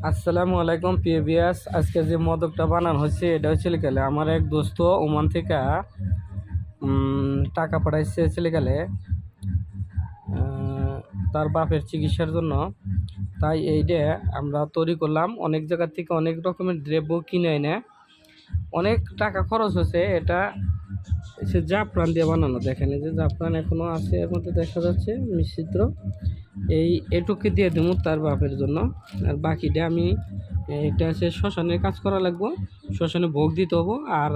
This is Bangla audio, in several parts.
আসসালামু আলাইকুম প্রিয় ভিউয়ার্স। আজকে যে মদকটা বানানো হচ্ছে এটা হচ্ছে গেলে আমার এক দোস্ত ওমান থেকে টাকা পাঠাইছে চলে গেলে তার বাপের চিকিৎসার জন্য। তাই এইটা আমরা তৈরি করলাম, অনেক জায়গার থেকে অনেক রকমের দ্রব্য কিনে এনে অনেক টাকা খরচ হয়েছে। এটা সে জাফরান দিয়ে বানানো, দেখেন এই যে জাফরান এখনও আছে, এর মধ্যে দেখা যাচ্ছে মিশ্রিত। এটুকু দিয়ে দেবো তার বাপের জন্য, আর বাকিটা আমি এটা হচ্ছে শ্মশানের কাজ করা লাগবো, শ্মশানে ভোগ দিতে হবো, আর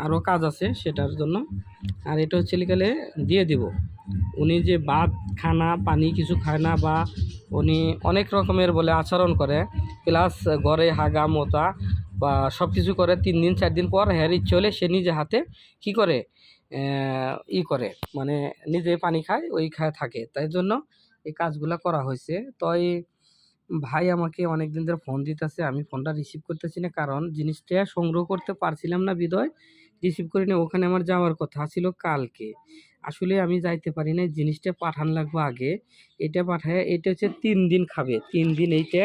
আরও কাজ আছে সেটার জন্য। আর এটা হচ্ছে লিখালে দিয়ে দিব। উনি যে ভাত খানা পানি কিছু খায় না, বা উনি অনেক রকমের বলে আচরণ করে, প্লাস ঘরে হাগা মোতা বা সব কিছু করে 3 দিন 4 দিন পর হ্যার ইচ্ছে হলে সে নিজে হাতে কি করে করে, মানে নিজে পানি খায়, ওই খায় থাকে। তাই জন্য এই কাজগুলা করা হয়েছে। তো এই ভাই আমাকে অনেক দিন ধরে ফোন দিতেছে, আমি ফোনটা রিসিভ করতেছি না, কারণ জিনিসটা সংগ্রহ করতে পারছিলাম না বিদয় রিসিভ করি না। ওখানে আমার যাওয়ার কথা ছিল কালকে, আসলে আমি যাইতে পারি না। জিনিসটা পাঠান লাগবে আগে, এটা পাঠায়। এটা হচ্ছে 3 দিন খাবে, 3 দিন এইটা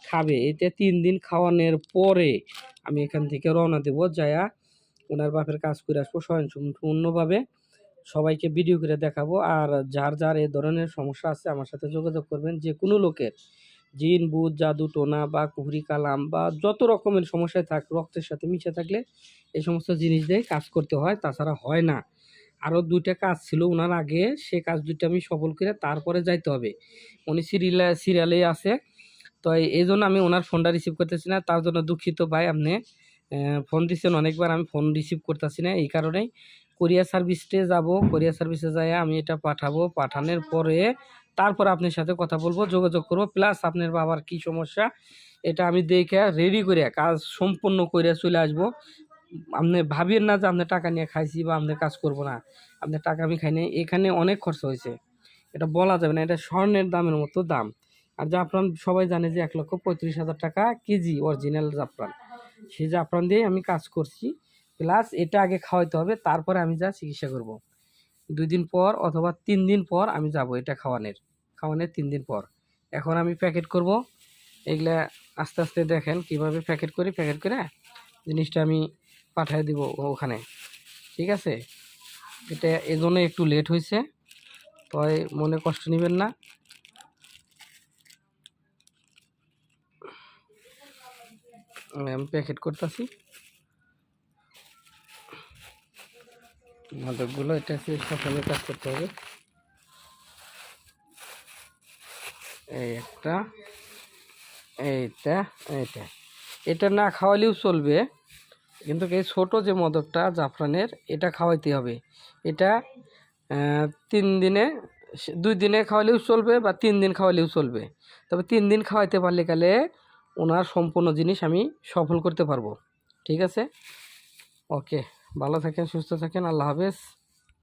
খাবে। এটা 3 দিন খাওয়ানোর পরে আমি এখান থেকে রওনা দেবো, যায়া ওনার বাপের কাজ করে আসবো স্বয়ংসম্পূর্ণভাবে। সবাইকে ভিডিও করে দেখাবো। আর যার যার এই ধরনের সমস্যা আছে আমার সাথে যোগাযোগ করবেন। যে কোনো লোকের জিন ভূত জাদু টোনা বা কুহুরি কালাম বা যত রকমের সমস্যায় থাক, রক্তের সাথে মিশে থাকলে এই সমস্ত জিনিস দিয়ে কাজ করতে হয়, তাছাড়া হয় না। আরও 2টা কাজ ছিল ওনার আগে, সে কাজ 2টা আমি সফল করে তারপরে যাইতে হবে। উনি সিরিয়ালেই আছে। তো এই জন্য আমি ওনার ফোনটা রিসিভ করতেছি না, তার জন্য দুঃখিত ভাই। আপনি ফোন দিচ্ছেন অনেকবার, আমি ফোন রিসিভ করতেছি না, এই কারণেই। কোরিয়ার সার্ভিসে যাব, কোরিয়ার সার্ভিসে যাই আমি এটা পাঠাবো। পাঠানোর পরে তারপর আপনার সাথে কথা বলবো, যোগাযোগ করবো। প্লাস আপনার বাবার কি সমস্যা এটা আমি দেখে রেডি করে কাজ সম্পূর্ণ করে চলে আসবো। আপনি ভাবিয়েন না যে আপনার টাকা নিয়ে খাইছি বা আপনার কাজ করব না। আপনার টাকা আমি খাই নাই, এখানে অনেক খরচ হয়েছে, এটা বলা যাবে না। এটা স্বর্ণের দামের মতো দাম। আর জাফরান সবাই জানে যে 1,35,000 টাকা কেজি অরিজিনাল জাফরান। সেই জাফরান দিয়ে আমি কাজ করছি। প্লাস এটা আগে খাওয়াইতে হবে, তারপরে আমি যা চিকিৎসা করব। 2 দিন পর অথবা 3 দিন পর আমি যাব এটা খাওয়ানোর 3 দিন পর। এখন আমি প্যাকেট করব এগুলা। আস্তে আস্তে দেখেন কিভাবে প্যাকেট করি, প্যাকেট করে জিনিসটা আমি পাঠিয়ে দিব ওখানে, ঠিক আছে? এটা এজন্য একটু লেট হয়েছে, তাই মনে কষ্ট নেবেন না। আমি প্যাকেট করতেছি মাদকগুলো। এটা সকালে কাজ করতে হবে। এই একটা, এইটা, এইটা। এটা না খাওয়ালেও চলবে, কিন্তু এই ছোটো যে মদকটা জাফরানের এটা খাওয়াইতে হবে। এটা 3 দিনে 2 দিনে খাওয়ালেও চলবে বা 3 দিন খাওয়ালেও চলবে। তবে 3 দিন খাওয়াইতে পারলে গেলে ওনার সম্পূর্ণ জিনিস আমি সফল করতে পারবো, ঠিক আছে? ওকে, ভালো থাকেন, সুস্থ থাকেন, আল্লাহ হাফেজ।